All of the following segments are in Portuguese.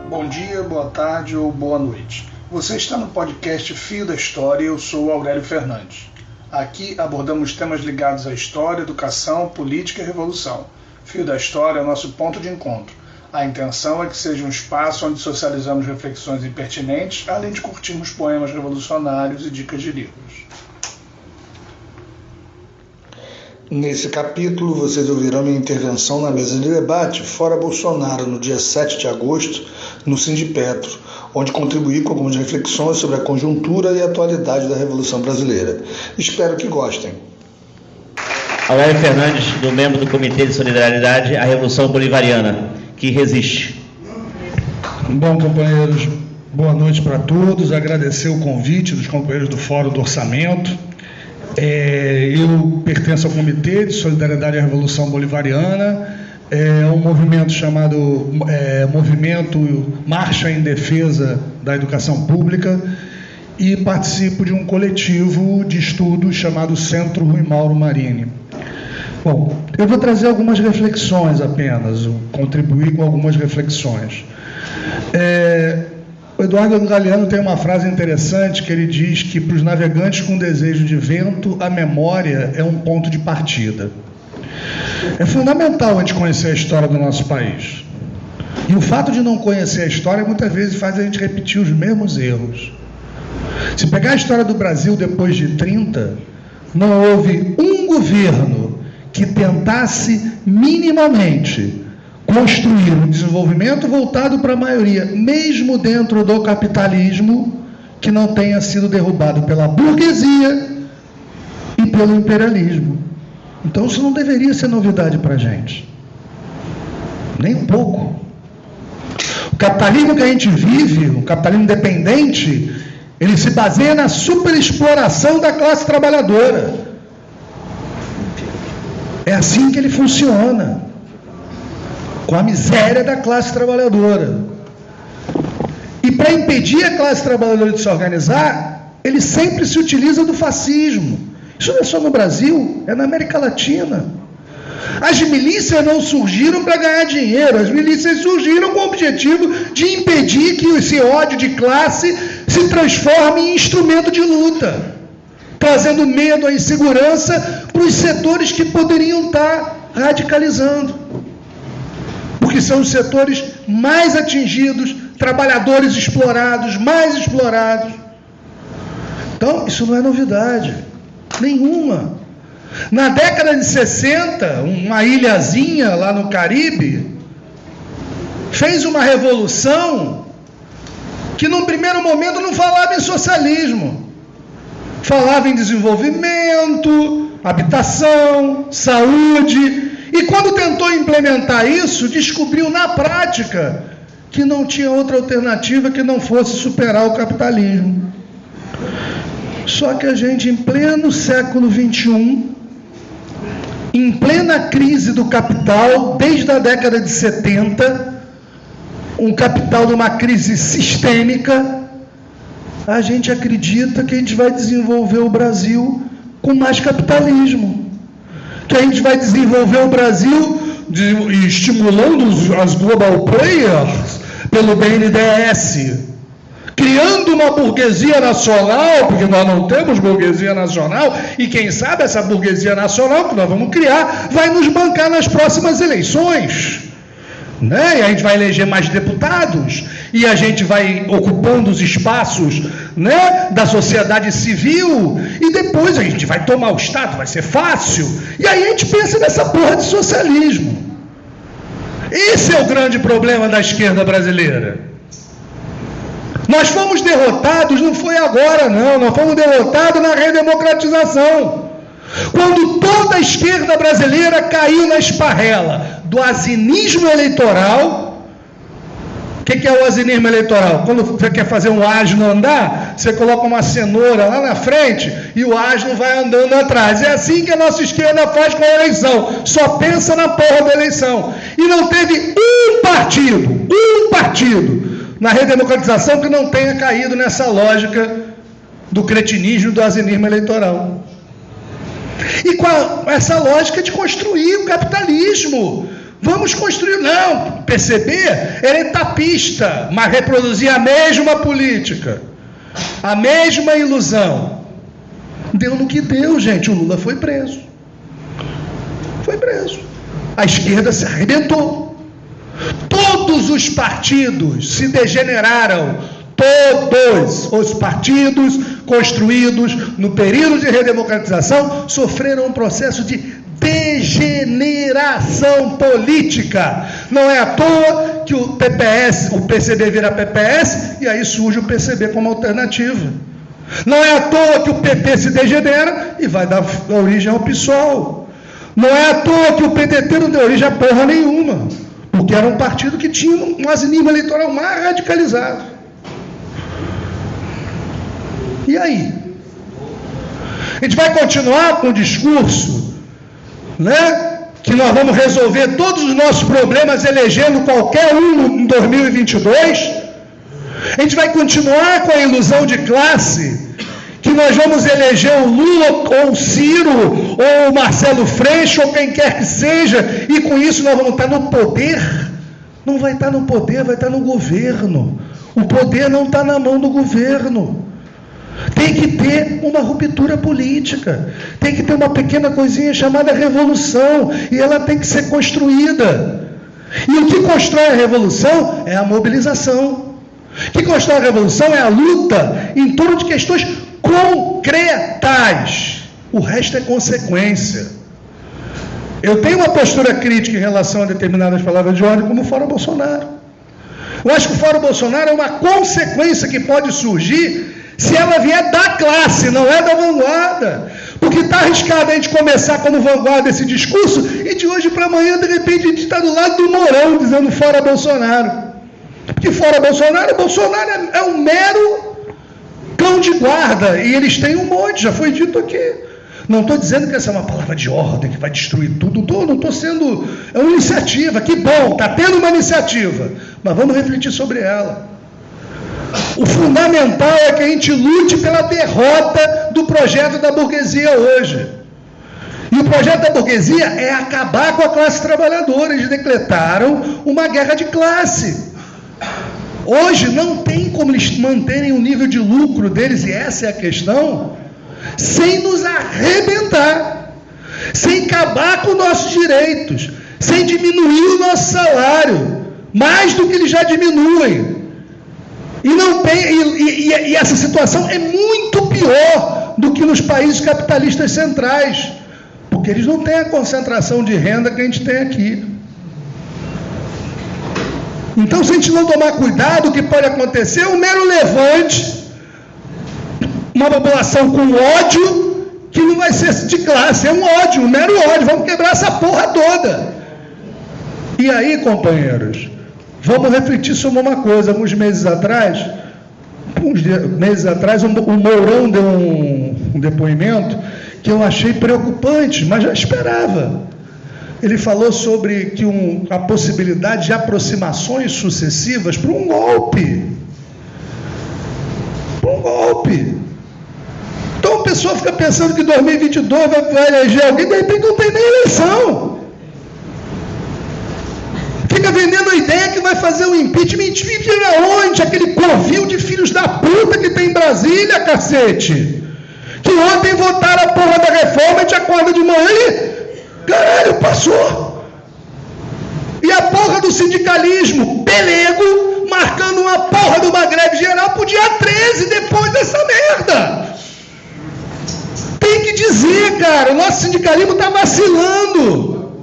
Bom dia, boa tarde ou boa noite. Você está no podcast Fio da História e eu sou Aurélio Fernandes. Aqui abordamos temas ligados à história, educação, política e revolução. Fio da História é o nosso ponto de encontro. A intenção é que seja um espaço onde socializamos reflexões impertinentes, além de curtirmos poemas revolucionários e dicas de livros. Nesse capítulo, vocês ouvirão minha intervenção na mesa de debate Fora Bolsonaro, no dia 7 de agosto, no Sindipetro, onde contribuí com algumas reflexões sobre a conjuntura e a atualidade da Revolução Brasileira. Espero que gostem. Aurélio Fernandes, do membro do Comitê de Solidariedade à Revolução Bolivariana, que resiste. Bom, companheiros, boa noite para todos. Agradecer o convite dos companheiros do Fórum do Orçamento. Eu pertenço ao Comitê de Solidariedade à Revolução Bolivariana, um movimento chamado Movimento Marcha em Defesa da Educação Pública, e participo de um coletivo de estudos chamado Centro Rui Mauro Marini. Bom, eu vou trazer algumas reflexões apenas, contribuir com algumas reflexões. O Eduardo Galeano tem uma frase interessante que ele diz que para os navegantes com desejo de vento, a memória é um ponto de partida. É fundamental a gente conhecer a história do nosso país. E o fato de não conhecer a história muitas vezes faz a gente repetir os mesmos erros. Se pegar a história do Brasil depois de 30, não houve um governo que tentasse minimamente construir um desenvolvimento voltado para a maioria, mesmo dentro do capitalismo, que não tenha sido derrubado pela burguesia e pelo imperialismo. Então isso não deveria ser novidade para a gente. Nem um pouco. O capitalismo que a gente vive, o capitalismo dependente, ele se baseia na superexploração da classe trabalhadora. É assim que ele funciona. Com a miséria da classe trabalhadora. E para impedir a classe trabalhadora de se organizar, ele sempre se utiliza do fascismo. Isso não é só no Brasil, é na América Latina. As milícias não surgiram para ganhar dinheiro, as milícias surgiram com o objetivo de impedir que esse ódio de classe se transforme em instrumento de luta, trazendo medo, a insegurança para os setores que poderiam estar radicalizando. Porque são os setores mais atingidos, trabalhadores explorados, mais explorados. Então, isso não é novidade nenhuma. Na década de 60, uma ilhazinha lá no Caribe fez uma revolução que, num primeiro momento, não falava em socialismo. Falava em desenvolvimento, habitação, saúde. E quando tentou implementar isso, descobriu na prática que não tinha outra alternativa que não fosse superar o capitalismo. Só que a gente, em pleno século XXI, em plena crise do capital, desde a década de 70, um capital de uma crise sistêmica, a gente acredita que a gente vai desenvolver o Brasil com mais capitalismo. Que a gente vai desenvolver o Brasil estimulando as global players pelo BNDES, criando uma burguesia nacional, porque nós não temos burguesia nacional, e quem sabe essa burguesia nacional que nós vamos criar vai nos bancar nas próximas eleições. Né? E a gente vai eleger mais deputados, e a gente vai ocupando os espaços, né, da sociedade civil, e depois a gente vai tomar o Estado, vai ser fácil. E aí a gente pensa nessa porra de socialismo. Esse é o grande problema da esquerda brasileira. Nós fomos derrotados, não foi agora não, nós fomos derrotados na redemocratização. Quando toda a esquerda brasileira caiu na esparrela do azinismo eleitoral. O que é o azinismo eleitoral? Quando você quer fazer um asno andar, você coloca uma cenoura lá na frente e o asno vai andando atrás. É assim que a nossa esquerda faz com a eleição, só pensa na porra da eleição. E não teve um partido na redemocratização que não tenha caído nessa lógica do cretinismo, do azinismo eleitoral. E com essa lógica de construir o capitalismo, Vamos construir. Não, o PCB era etapista, mas reproduzia a mesma política, a mesma ilusão. Deu no que deu, gente. O Lula foi preso. Foi preso. A esquerda se arrebentou. Todos os partidos se degeneraram. Todos os partidos construídos no período de redemocratização sofreram um processo de degeneração política. Não é à toa que o PCB vira PPS e aí surge o PCB como alternativa. Não é à toa que o PT se degenera e vai dar origem ao PSOL. Não é à toa que o PDT não deu origem a porra nenhuma, porque era um partido que tinha um asimismo eleitoral mais radicalizado. E aí? A gente vai continuar com o discurso, né, que nós vamos resolver todos os nossos problemas elegendo qualquer um em 2022? A gente vai continuar com a ilusão de classe, que nós vamos eleger o Lula, ou o Ciro, ou o Marcelo Freixo, ou quem quer que seja, e com isso nós vamos estar no poder? Não vai estar no poder, vai estar no governo. O poder não está na mão do governo. Tem que ter uma ruptura política, tem que ter uma pequena coisinha chamada revolução, e ela tem que ser construída. E o que constrói a revolução é a mobilização. O que constrói a revolução é a luta em torno de questões concretas. O resto é consequência. Eu tenho uma postura crítica em relação a determinadas palavras de ordem, como o Fora Bolsonaro. Eu acho que o Fora Bolsonaro é uma consequência que pode surgir se ela vier da classe, não é da vanguarda. Porque está arriscado a gente começar como vanguarda esse discurso e de hoje para amanhã, de repente, a gente está do lado do Mourão dizendo fora Bolsonaro. Porque fora Bolsonaro é um mero cão de guarda, e eles têm um monte, já foi dito aqui. Não estou dizendo que essa é uma palavra de ordem que vai destruir tudo, não estou sendo... É uma iniciativa, que bom, está tendo uma iniciativa, mas vamos refletir sobre ela. O fundamental é que a gente lute pela derrota do projeto da burguesia hoje. E o projeto da burguesia é acabar com a classe trabalhadora. Eles decretaram uma guerra de classe. Hoje não tem como eles manterem o nível de lucro deles, e essa é a questão, sem nos arrebentar, sem acabar com nossos direitos, sem diminuir o nosso salário, mais do que eles já diminuem. E, não tem, e essa situação é muito pior do que nos países capitalistas centrais, porque eles não têm a concentração de renda que a gente tem aqui. Então, se a gente não tomar cuidado, o que pode acontecer é um mero levante, uma população com ódio, que não vai ser de classe, é um ódio, um mero ódio. Vamos quebrar essa porra toda. E aí, companheiros, vamos refletir sobre uma coisa. Alguns meses atrás, o Mourão deu um depoimento que eu achei preocupante, mas já esperava. Ele falou sobre que a possibilidade de aproximações sucessivas para um golpe. Para um golpe. Então a pessoa fica pensando que 2022 vai eleger alguém, de repente não tem nem eleição. Fica vendendo a ideia que vai fazer o impeachment. Impeachment onde? Aquele covil de filhos da puta que tem em Brasília, cacete. Que ontem votaram a porra da reforma, a gente acorda de manhã e... Caralho, passou. E a porra do sindicalismo, pelego, marcando uma porra de uma greve geral pro dia 13, depois dessa merda. Tem que dizer, cara, o nosso sindicalismo tá vacilando.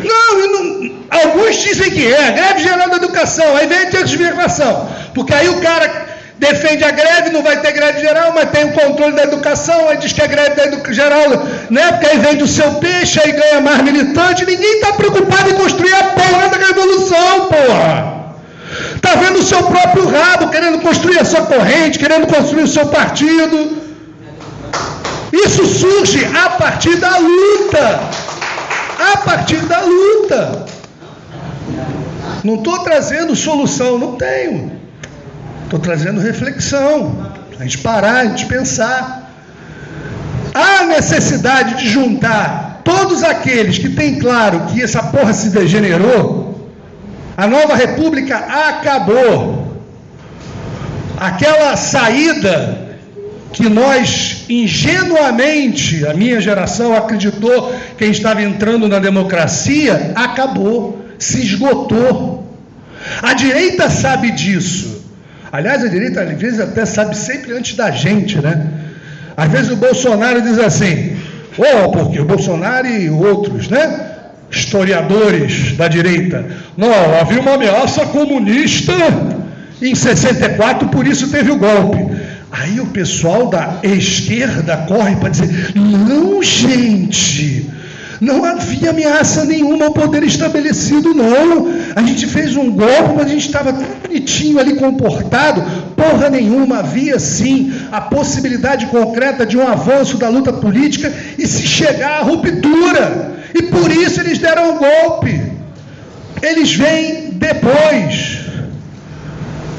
Não, alguns dizem que é, greve geral da educação, aí vem a desvirtuação, porque aí o cara defende a greve, não vai ter greve geral, mas tem o controle da educação, aí diz que é greve da geral, né? Porque aí vende o seu peixe, aí ganha mais militante, ninguém está preocupado em construir a porra da revolução, porra. Está vendo o seu próprio rabo, querendo construir a sua corrente, querendo construir o seu partido. Isso surge a partir da luta. A partir da luta. Não estou trazendo solução, não tenho. Estou trazendo reflexão, a gente parar, a gente pensar. Há necessidade de juntar todos aqueles que têm claro que essa porra se degenerou, a nova república acabou. Aquela saída que nós ingenuamente, a minha geração acreditou que estava entrando na democracia, acabou, se esgotou. A direita sabe disso. Aliás, a direita às vezes até sabe sempre antes da gente, né? Às vezes o Bolsonaro diz assim, porque o Bolsonaro e outros, né? Historiadores da direita, não, havia uma ameaça comunista em 64, por isso teve o golpe. Aí o pessoal da esquerda corre para dizer, não, gente, não havia ameaça nenhuma ao poder estabelecido, não. A gente fez um golpe, mas a gente estava tão bonitinho ali, comportado. Porra nenhuma, havia sim a possibilidade concreta de um avanço da luta política e se chegar à ruptura. E por isso eles deram o golpe. Eles vêm depois.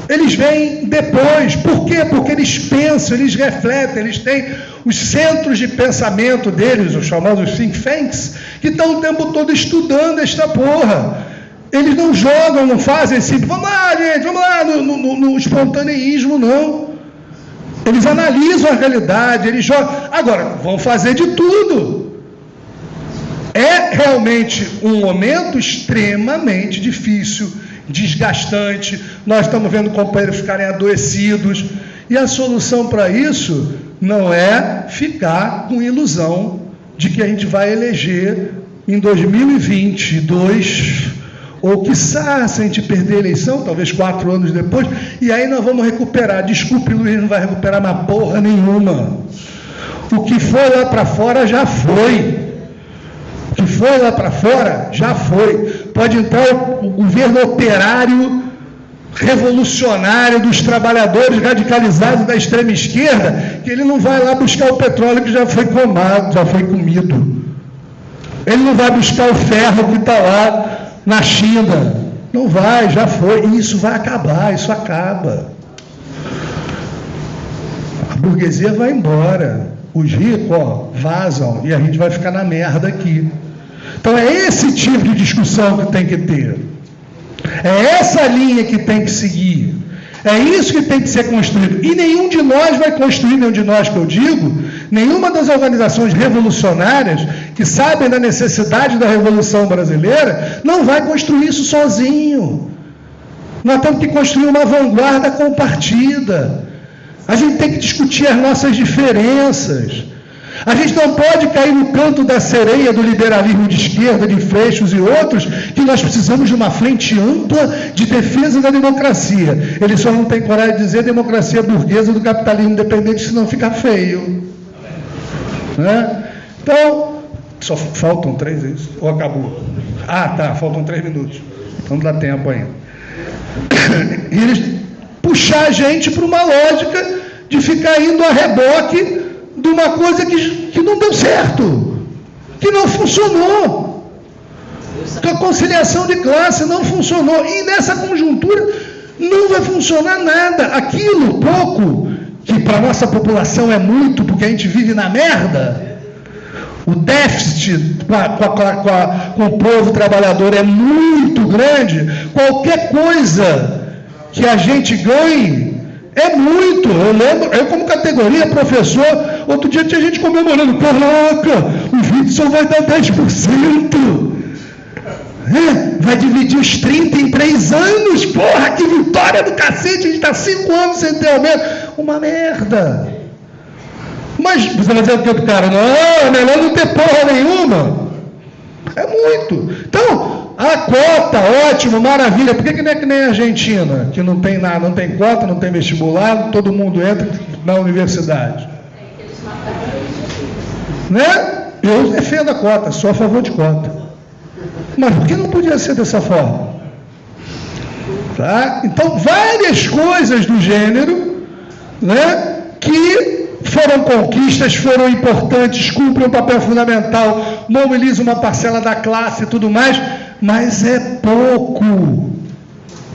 Eles vêm depois. Por quê? Porque eles pensam, eles refletem, eles têm os centros de pensamento deles, os famosos think tanks, que estão o tempo todo estudando esta porra. Eles não jogam, não fazem assim, vamos lá, gente, vamos lá, no espontaneísmo, não. Eles analisam a realidade, eles jogam. Agora, vão fazer de tudo. É realmente um momento extremamente difícil, desgastante. Nós estamos vendo companheiros ficarem adoecidos. E a solução para isso não é ficar com ilusão de que a gente vai eleger em 2022, ou quiçá, se a gente perder a eleição, talvez 4 anos depois, e aí nós vamos recuperar. Desculpe, Luiz, não vai recuperar uma porra nenhuma. O que foi lá para fora já foi. O que foi lá para fora já foi. Pode entrar o governo operário, revolucionário dos trabalhadores radicalizados da extrema esquerda, que ele não vai lá buscar o petróleo que já foi comado, já foi comido. Ele não vai buscar o ferro que está lá na China. Não vai, já foi. E isso vai acabar, isso acaba. A burguesia vai embora. Os ricos, vazam e a gente vai ficar na merda aqui. Então é esse tipo de discussão que tem que ter. É essa linha que tem que seguir. É isso que tem que ser construído. E nenhum de nós vai construir, nenhum de nós que eu digo, nenhuma das organizações revolucionárias que sabem da necessidade da Revolução Brasileira, não vai construir isso sozinho. Nós temos que construir uma vanguarda compartida. A gente tem que discutir as nossas diferenças. A gente não pode cair no canto da sereia do liberalismo de esquerda, de Freixos e outros, que nós precisamos de uma frente ampla de defesa da democracia. Eles só não têm coragem de dizer democracia burguesa do capitalismo independente, senão fica feio. Né? Então, só faltam 3, é isso? Ou acabou? Tá, faltam 3 minutos. Então não dá tempo ainda. E eles puxar a gente para uma lógica de ficar indo a reboque de uma coisa que não deu certo, que não funcionou, que a conciliação de classe não funcionou, e nessa conjuntura não vai funcionar nada. Aquilo pouco, que para a nossa população é muito, porque a gente vive na merda, o déficit com o povo trabalhador é muito grande, qualquer coisa que a gente ganhe é muito. Eu lembro, eu como categoria professor, outro dia tinha gente comemorando, caraca, o Witzel vai dar 10%. Vai dividir os 30 em 3 anos, porra, que vitória do cacete, a gente está 5 anos sem ter aumento. Uma merda. Mas você vai dizer o que pro cara? Não, é melhor não ter porra nenhuma. É muito. Então, a cota, ótimo, maravilha. Por que não é que nem a Argentina, que não tem nada, não tem cota, não tem vestibular, todo mundo entra na universidade? Né? Eu defendo a cota, sou a favor de cota. Mas por que não podia ser dessa forma? Tá? Então, várias coisas do gênero, né, que foram conquistas, foram importantes, cumprem um papel fundamental, mobilizam uma parcela da classe e tudo mais, mas é pouco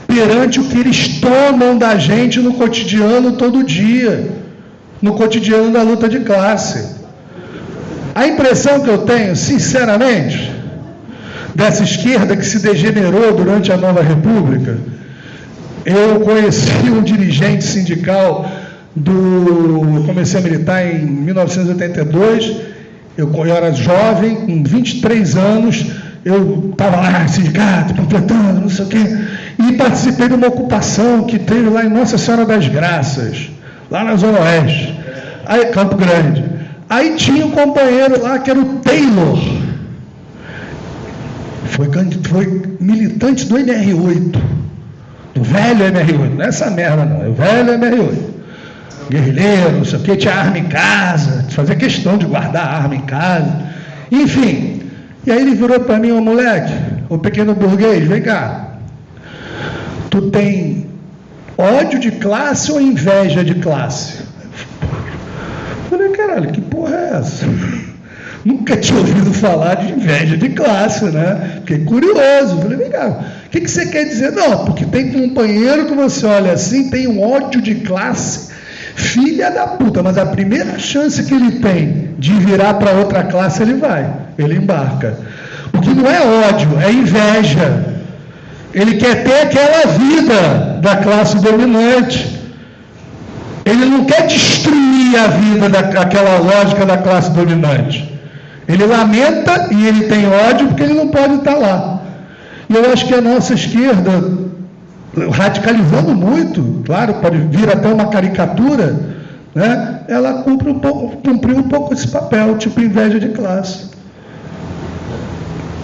perante o que eles tomam da gente no cotidiano todo dia, no cotidiano da luta de classe. A impressão que eu tenho, sinceramente, dessa esquerda que se degenerou durante a Nova República, eu conheci um dirigente sindical eu comecei a militar em 1982, eu era jovem, com 23 anos, eu estava lá no sindicato, completando, não sei o quê, e participei de uma ocupação que teve lá em Nossa Senhora das Graças, lá na Zona Oeste, aí, Campo Grande. Aí tinha um companheiro lá que era o Taylor, foi militante do MR8, do velho MR8, não é essa merda não, é o velho MR8. Guerrilheiro, não sei o que, tinha arma em casa, fazia questão de guardar a arma em casa, enfim. E aí ele virou para mim, moleque, o pequeno burguês, vem cá, tu tem ódio de classe ou inveja de classe? Eu falei, caralho, que porra é essa? Nunca tinha ouvido falar de inveja de classe, né? Fiquei curioso, falei, vem cá, o que você quer dizer? Não, porque tem companheiro que você olha assim, tem um ódio de classe, filha da puta, mas a primeira chance que ele tem de virar para outra classe, ele embarca. Porque não é ódio, é inveja. Ele quer ter aquela vida da classe dominante. Ele não quer destruir a vida daquela lógica da classe dominante. Ele lamenta e ele tem ódio porque ele não pode estar lá. E eu acho que a nossa esquerda, radicalizando muito, claro, pode vir até uma caricatura, né? Ela cumpriu um pouco esse papel, tipo inveja de classe.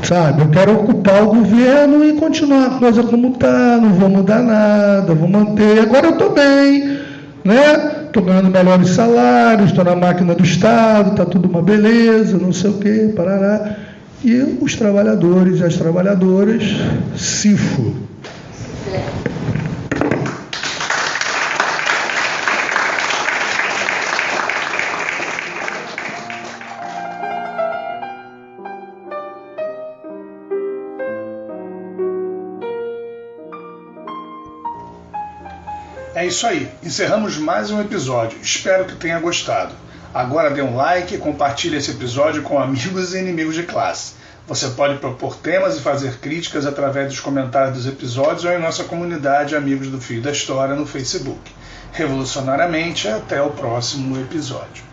Sabe, eu quero ocupar o governo e continuar a coisa como está, não vou mudar nada, vou manter. Agora eu estou bem, né? Estou ganhando melhores salários, estou na máquina do Estado, está tudo uma beleza, não sei o quê, parará. E os trabalhadores e as trabalhadoras se fodem. É isso aí, encerramos mais um episódio, espero que tenha gostado. Agora dê um like e compartilhe esse episódio com amigos e inimigos de classe. Você pode propor temas e fazer críticas através dos comentários dos episódios ou em nossa comunidade Amigos do Fio da História no Facebook. Revolucionariamente, até o próximo episódio.